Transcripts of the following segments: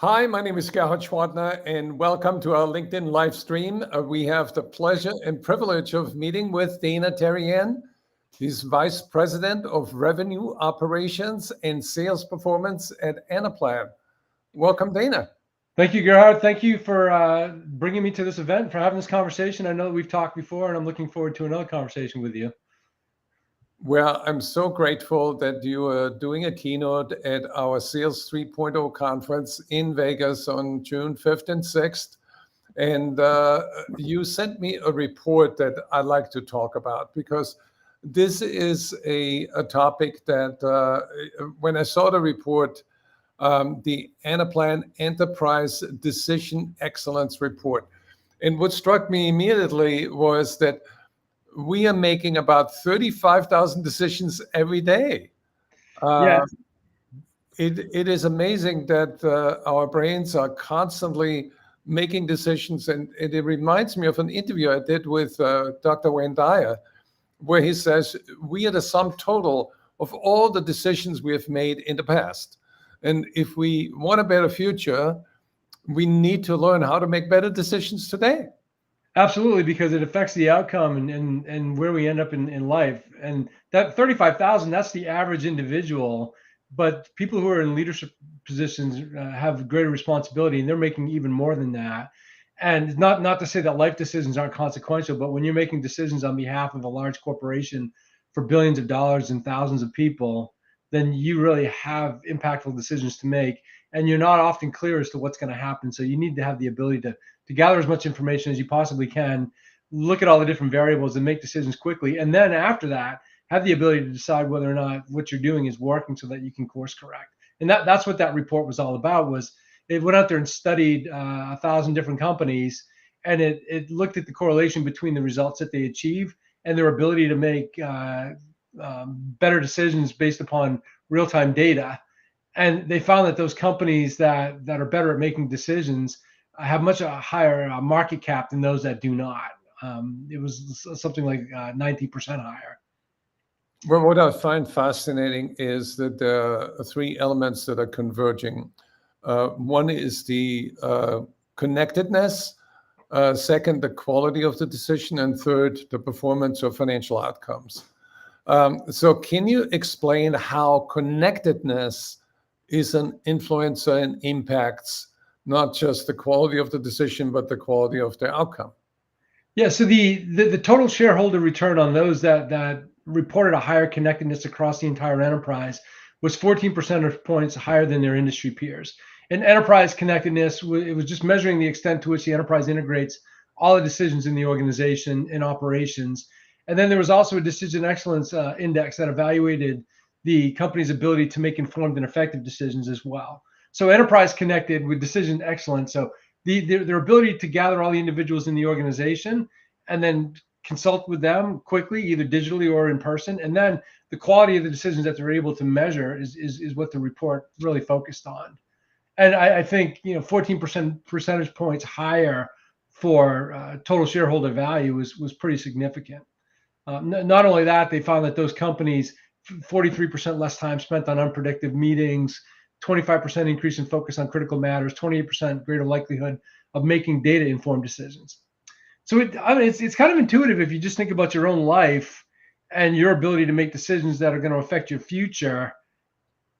Hi, my name is Gerhard Schwartner, and welcome to our LinkedIn live stream. We have the pleasure and privilege of meeting with Therrien. He's Vice President of Revenue Operations and Sales Performance at Anaplan. Welcome, Dana. Thank you, Gerhard. Thank you for bringing me to this event, for having this conversation. I know that we've talked before, and I'm looking forward to another conversation with you. Well, I'm so grateful that you are doing a keynote at our Sales 3.0 conference in Vegas on June 5th and 6th. And you sent me a report that I'd like to talk about because this is a topic that when I saw the report, the Anaplan Enterprise Decision Excellence Report. And what struck me immediately was that we are making about 35,000 decisions every day. Yeah. It is amazing that our brains are constantly making decisions. And it reminds me of an interview I did with Dr. Wayne Dyer, where he says, we are the sum total of all the decisions we have made in the past. And if we want a better future, we need to learn how to make better decisions today. Absolutely, because it affects the outcome and where we end up in life. And that 35,000, that's the average individual. But people who are in leadership positions have greater responsibility, and they're making even more than that. And not to say that life decisions aren't consequential, but when you're making decisions on behalf of a large corporation for billions of dollars and thousands of people, then you really have impactful decisions to make. And you're not often clear as to what's going to happen. So you need to have the ability to gather as much information as you possibly can, look at all the different variables and make decisions quickly. And then after that, have the ability to decide whether or not what you're doing is working so that you can course correct. And that's what that report was all about. Was it went out there and studied 1,000 different companies, and it looked at the correlation between the results that they achieve and their ability to make better decisions based upon real-time data. And they found that those companies that are better at making decisions have much a higher market cap than those that do not. It was something like 90% higher. Well, what I find fascinating is that there are three elements that are converging. One is the connectedness, second, the quality of the decision, and third, the performance or financial outcomes. So can you explain how connectedness is an influencer and impacts not just the quality of the decision, but the quality of the outcome? Yeah, so the total shareholder return on those that reported a higher connectedness across the entire enterprise was 14 percentage points higher than their industry peers. And enterprise connectedness, it was just measuring the extent to which the enterprise integrates all the decisions in the organization and operations. And then there was also a decision excellence index that evaluated the company's ability to make informed and effective decisions as well. So enterprise connected with decision excellence. So their ability to gather all the individuals in the organization and then consult with them quickly, either digitally or in person. And then the quality of the decisions that they're able to measure is what the report really focused on. And I think 14 percentage points higher for total shareholder value was pretty significant. Not only that, they found that those companies, 43% less time spent on unproductive meetings, 25% increase in focus on critical matters, 28% greater likelihood of making data-informed decisions. So it's kind of intuitive if you just think about your own life and your ability to make decisions that are going to affect your future.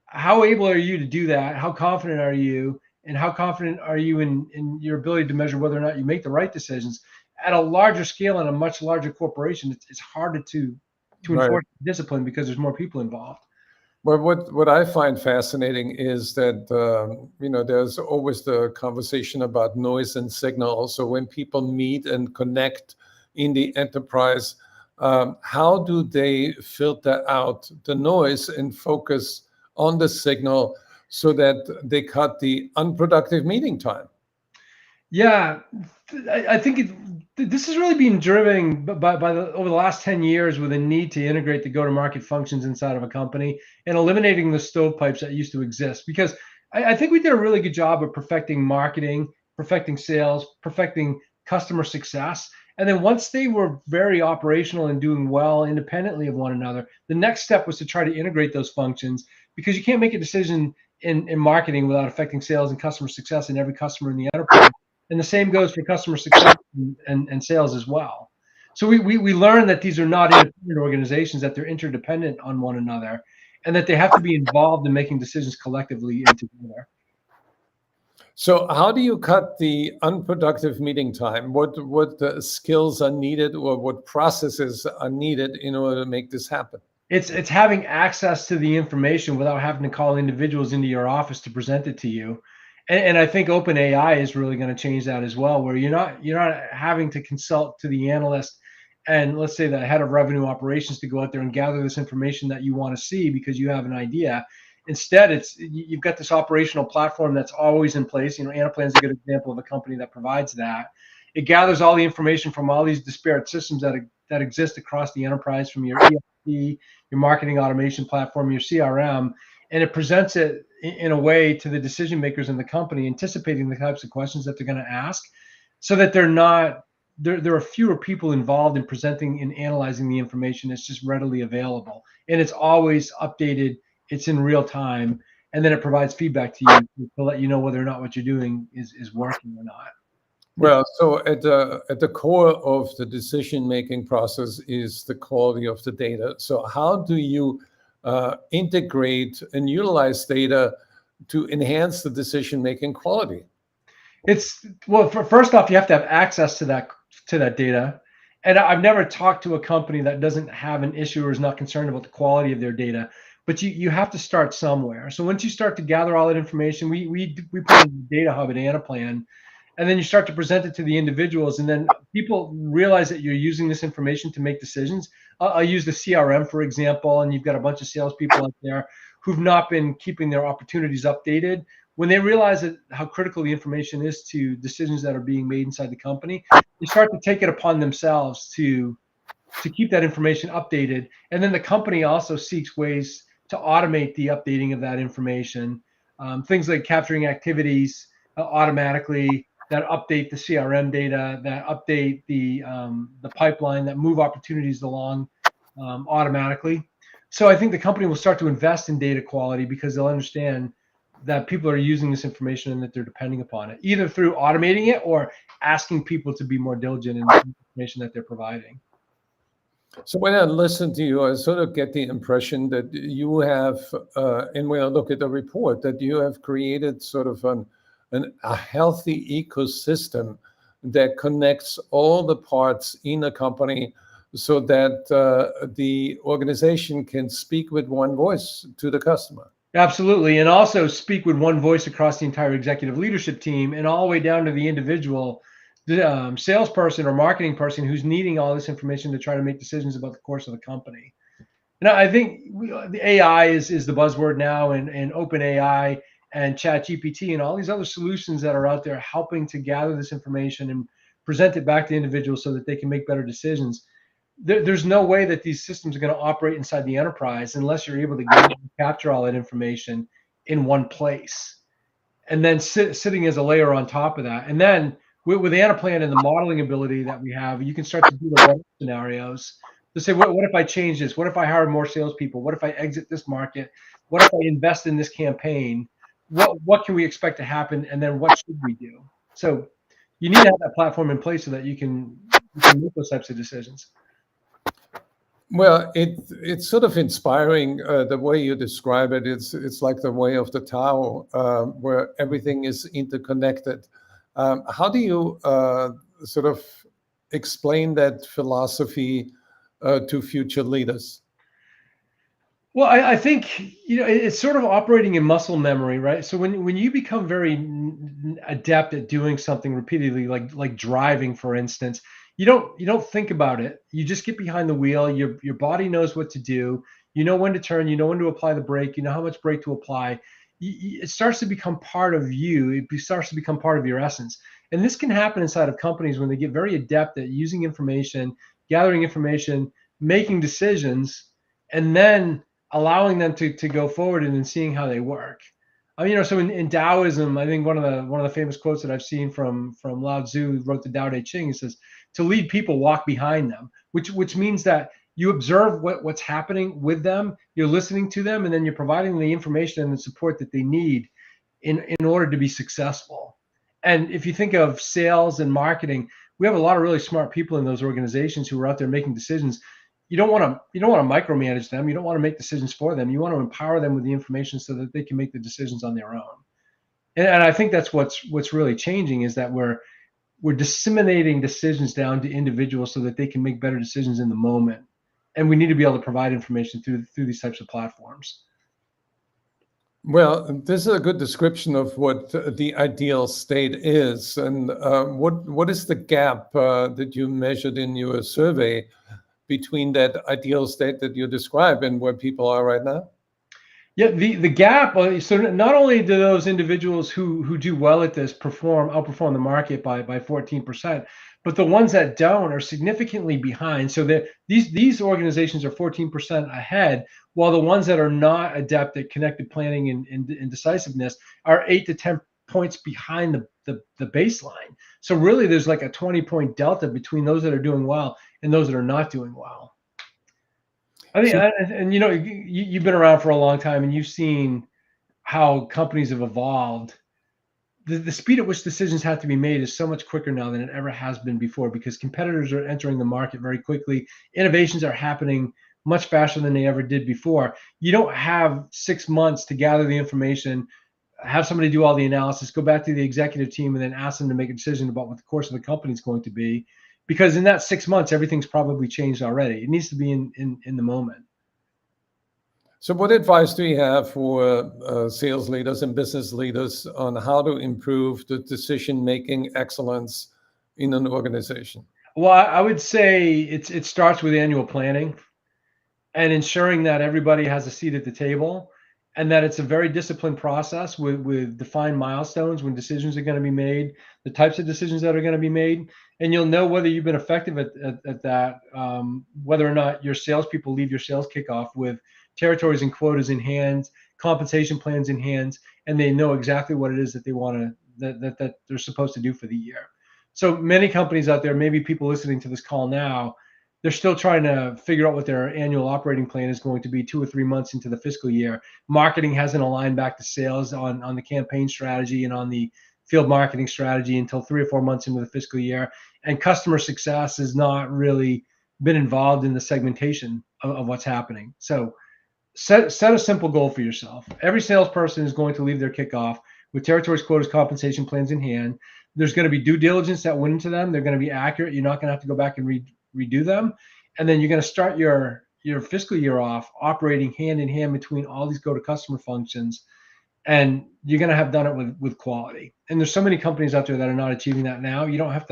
How able are you to do that? How confident are you? And how confident are you in your ability to measure whether or not you make the right decisions? At a larger scale and a much larger corporation, it's harder to enforce discipline because there's more people involved. Well, what I find fascinating is that, there's always the conversation about noise and signal. So when people meet and connect in the enterprise, how do they filter out the noise and focus on the signal so that they cut the unproductive meeting time? Yeah, I think this is really being driven by over the last 10 years with a need to integrate the go-to-market functions inside of a company and eliminating the stovepipes that used to exist. Because I think we did a really good job of perfecting marketing, perfecting sales, perfecting customer success. And then once they were very operational and doing well independently of one another, the next step was to try to integrate those functions, because you can't make a decision in marketing without affecting sales and customer success in every customer in the enterprise. And the same goes for customer success and sales as well. So we learn that these are not independent organizations, that they're interdependent on one another, and that they have to be involved in making decisions collectively and together. So how do you cut the unproductive meeting time? What skills are needed, or what processes are needed in order to make this happen? It's having access to the information without having to call individuals into your office to present it to you. And I think open AI is really going to change that as well, where you're not having to consult to the analyst and, let's say, the head of revenue operations to go out there and gather this information that you want to see because you have an idea. Instead, you've got this operational platform that's always in place. Anaplan is a good example of a company that provides that. It gathers all the information from all these disparate systems that exist across the enterprise, from your ERP, your marketing automation platform, your CRM, and it presents it in a way to the decision makers in the company, anticipating the types of questions that they're going to ask, so that there are fewer people involved in presenting and analyzing the information. It's just readily available, and it's always updated. It's in real time, and then it provides feedback to you to let you know whether or not what you're doing is working or not. Well, so at the core of the decision-making process is the quality of the data. So how do you integrate and utilize data to enhance the decision-making quality? First off, you have to have access to that data. And I've never talked to a company that doesn't have an issue or is not concerned about the quality of their data. But you have to start somewhere. So once you start to gather all that information, we put in the data hub at Anaplan, and then you start to present it to the individuals, and then people realize that you're using this information to make decisions. I'll use the CRM, for example, and you've got a bunch of salespeople out there who've not been keeping their opportunities updated. When they realize how critical the information is to decisions that are being made inside the company, they start to take it upon themselves to keep that information updated. And then the company also seeks ways to automate the updating of that information. Things like capturing activities automatically, that update the CRM data, that update the pipeline, that move opportunities along automatically. So I think the company will start to invest in data quality because they'll understand that people are using this information and that they're depending upon it, either through automating it or asking people to be more diligent in the information that they're providing. So when I listen to you, I sort of get the impression that you have, and when I look at the report, that you have created sort of a healthy ecosystem that connects all the parts in a company so that the organization can speak with one voice to the customer. Absolutely. And also speak with one voice across the entire executive leadership team and all the way down to the individual salesperson or marketing person who's needing all this information to try to make decisions about the course of the company. And I think the AI is the buzzword now, and open AI and chat GPT and all these other solutions that are out there helping to gather this information and present it back to individuals so that they can make better decisions. There's no way that these systems are going to operate inside the enterprise unless you're able to capture all that information in one place, and then sitting as a layer on top of that. And then with Anaplan and the modeling ability that we have, you can start to do the scenarios to say, what if I change this? What if I hire more salespeople? What if I exit this market? What if I invest in this campaign? What can we expect to happen? And then what should we do? So you need to have that platform in place so that you can make those types of decisions. Well, it's sort of inspiring the way you describe it. It's like the way of the Tao, where everything is interconnected. How do you sort of explain that philosophy to future leaders? Well, I think it's sort of operating in muscle memory, right? So when you become very adept at doing something repeatedly, like driving, for instance, you don't think about it. You just get behind the wheel. Your body knows what to do. You know when to turn. You know when to apply the brake. You know how much brake to apply. It starts to become part of you. It starts to become part of your essence. And this can happen inside of companies when they get very adept at using information, gathering information, making decisions, and then allowing them to go forward and then seeing how they work. So in Taoism, I think one of the famous quotes that I've seen from Lao Tzu, who wrote the Tao Te Ching, he says, "To lead people, walk behind them," which means that You observe what's happening with them, you're listening to them, and then you're providing the information and the support that they need in order to be successful. And if you think of sales and marketing, we have a lot of really smart people in those organizations who are out there making decisions. You don't want to micromanage them. You don't want to make decisions for them. You want to empower them with the information so that they can make the decisions on their own. And I think that's what's really changing, is that we're disseminating decisions down to individuals so that they can make better decisions in the moment. And we need to be able to provide information through these types of platforms. Well, this is a good description of what the ideal state is. And what is the gap that you measured in your survey between that ideal state that you describe and where people are right now? Yeah, the gap. So not only do those individuals who do well at this outperform the market by 14%, but the ones that don't are significantly behind. So that these organizations are 14% ahead, while the ones that are not adept at connected planning and decisiveness are 8 to 10 points behind the baseline. So really, there's like a 20-point delta between those that are doing well and those that are not doing well. I mean, and you know, you've been around for a long time, and you've seen how companies have evolved. The speed at which decisions have to be made is so much quicker now than it ever has been before, because competitors are entering the market very quickly. Innovations are happening much faster than they ever did before. You don't have 6 months to gather the information, have somebody do all the analysis, go back to the executive team, and then ask them to make a decision about what the course of the company is going to be. Because in that 6 months, everything's probably changed already. It needs to be in the moment. So what advice do you have for sales leaders and business leaders on how to improve the decision-making excellence in an organization? Well, I would say it starts with annual planning and ensuring that everybody has a seat at the table, and that it's a very disciplined process with defined milestones when decisions are going to be made, the types of decisions that are going to be made, and you'll know whether you've been effective at that, whether or not your salespeople leave your sales kickoff with territories and quotas in hand, compensation plans in hand, and they know exactly what it is that they want to that they're supposed to do for the year. So many companies out there, maybe people listening to this call now, they're still trying to figure out what their annual operating plan is going to be 2 or 3 months into the fiscal year. Marketing hasn't aligned back to sales on the campaign strategy and on the field marketing strategy until 3 or 4 months into the fiscal year. And customer success has not really been involved in the segmentation of what's happening. So set a simple goal for yourself. Every salesperson is going to leave their kickoff with territories, quotas, compensation plans in hand. There's going to be due diligence that went into them. They're going to be accurate. You're not going to have to go back and redo them. And then you're going to start your fiscal year off operating hand in hand between all these go-to-customer functions, and you're going to have done it with quality. And there's so many companies out there that are not achieving that now. You don't have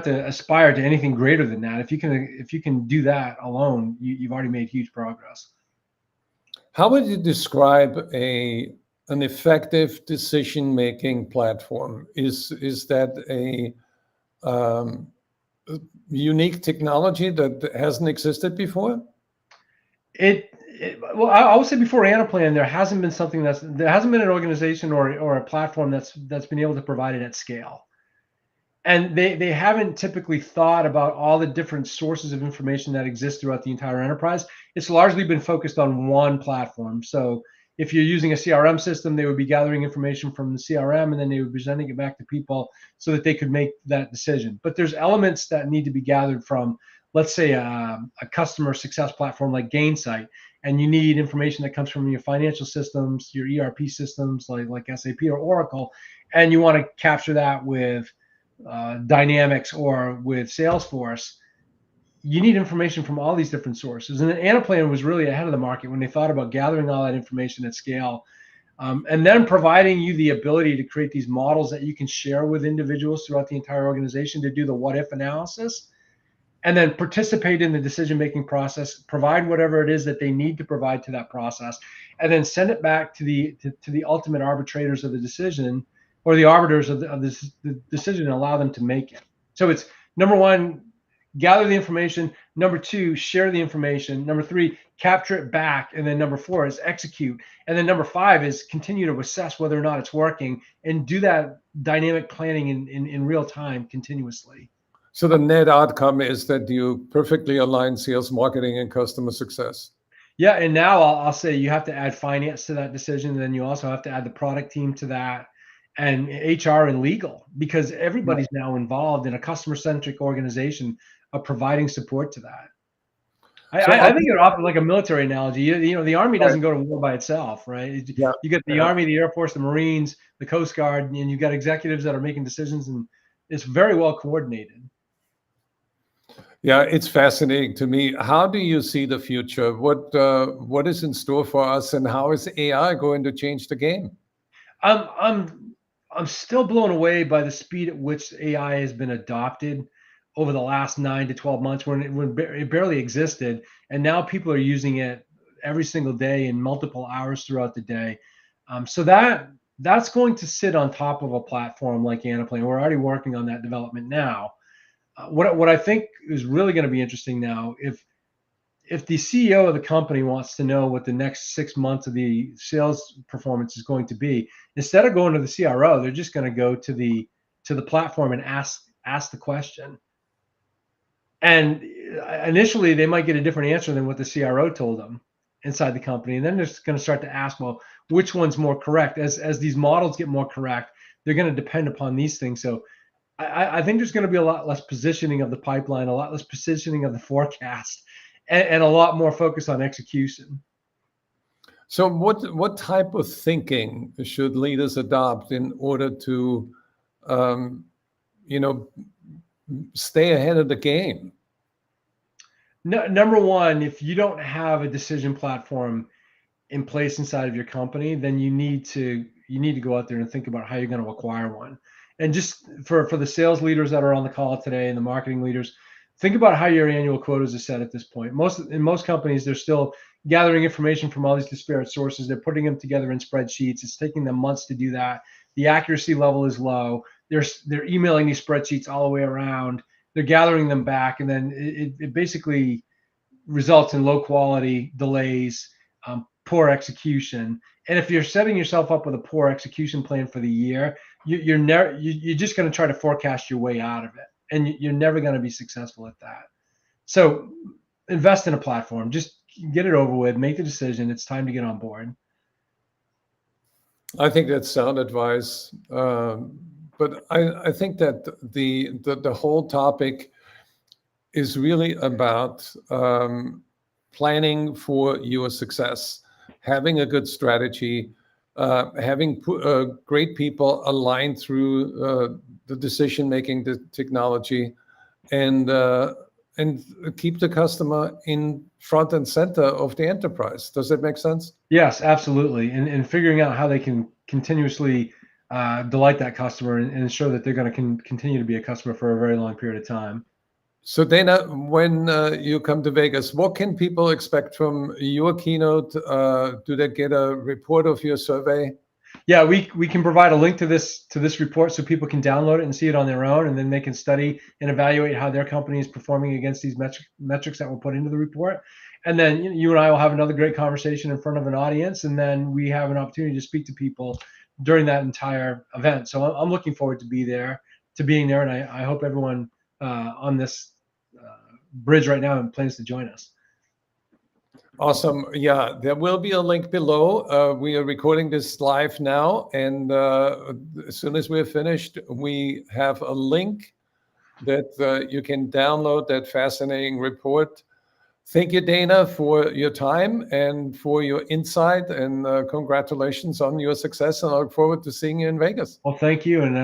to aspire to anything greater than that. If you can do that alone, you've already made huge progress. How would you describe an effective decision-making platform? Is that a unique technology that hasn't existed before? Well, I would say before Anaplan, there hasn't been an organization or a platform that's been able to provide it at scale. And they haven't typically thought about all the different sources of information that exist throughout the entire enterprise. It's largely been focused on one platform. So if you're using a CRM system, they would be gathering information from the CRM, and then they would be presenting it back to people so that they could make that decision. But there's elements that need to be gathered from, let's say, a customer success platform like Gainsight, and you need information that comes from your financial systems, your ERP systems like SAP or Oracle, and you want to capture that with Dynamics or with Salesforce. You need information from all these different sources. And Anaplan was really ahead of the market when they thought about gathering all that information at scale, and then providing you the ability to create these models that you can share with individuals throughout the entire organization to do the what-if analysis, and then participate in the decision-making process, provide whatever it is that they need to provide to that process, and then send it back to the ultimate arbitrators of the decision, or the arbiters of the decision, and allow them to make it. So it's, number one, gather the information. Number two, share the information. Number three, capture it back. And then number four is execute. And then number five is continue to assess whether or not it's working, and do that dynamic planning in real time continuously. So the net outcome is that you perfectly align sales, marketing, and customer success. Yeah, and now I'll say you have to add finance to that decision, and then you also have to add the product team to that, and HR and legal, because everybody's now involved in a customer-centric organization of providing support to that. I think it often like a military analogy. You know, the Army doesn't go to war by itself, right? Yeah. You get the Army, the Air Force, the Marines, the Coast Guard, and you've got executives that are making decisions, and it's very well coordinated. Yeah, it's fascinating to me. How do you see the future? What is in store for us, and how is AI going to change the game? I'm still blown away by the speed at which AI has been adopted over the last 9 to 12 months, when it barely existed, and now people are using it every single day in multiple hours throughout the day. So that's going to sit on top of a platform like Anaplan. We're already working on that development now. What I think is really going to be interesting now, if the CEO of the company wants to know what the next 6 months of the sales performance is going to be, instead of going to the CRO, they're just going to go to the platform and ask the question. And initially, they might get a different answer than what the CRO told them inside the company, and then they're just going to start to ask, well, which one's more correct? As these models get more correct, they're going to depend upon these things. So I think there's going to be a lot less positioning of the pipeline, a lot less positioning of the forecast, and a lot more focus on execution. So what type of thinking should leaders adopt in order to, you know, stay ahead of the game? No, number one, if you don't have a decision platform in place inside of your company, then you need to go out there and think about how you're going to acquire one. And just for the sales leaders that are on the call today and the marketing leaders, think about how your annual quotas are set at this point. In most companies, they're still gathering information from all these disparate sources. They're putting them together in spreadsheets. It's taking them months to do that. The accuracy level is low. They're emailing these spreadsheets all the way around. They're gathering them back, and then it basically results in low quality, delays, poor execution. And if you're setting yourself up with a poor execution plan for the year, you're just going to try to forecast your way out of it, and you're never going to be successful at that. So invest in a platform. Just get it over with. Make the decision. It's time to get on board. I think that's sound advice, but I think that the whole topic is really about planning for your success, having a good strategy, having great people aligned through the decision-making, the technology, and keep the customer in front and center of the enterprise. Does that make sense? Yes, absolutely. And figuring out how they can continuously delight that customer and ensure that they're going to continue to be a customer for a very long period of time. So Dana, when you come to Vegas, what can people expect from your keynote? Do they get a report of your survey? Yeah, we can provide a link to this report so people can download it and see it on their own, and then they can study and evaluate how their company is performing against these metrics that were put into the report. And then you and I will have another great conversation in front of an audience, and then we have an opportunity to speak to people during that entire event. So I'm looking forward to being there, and I hope everyone on this bridge right now plans to join us. Awesome. Yeah, there will be a link below. We are recording this live now, and as soon as we're finished, we have a link that you can download that fascinating report. Thank you, Dana, for your time and for your insight, and congratulations on your success, and I look forward to seeing you in Vegas. Well, thank you. And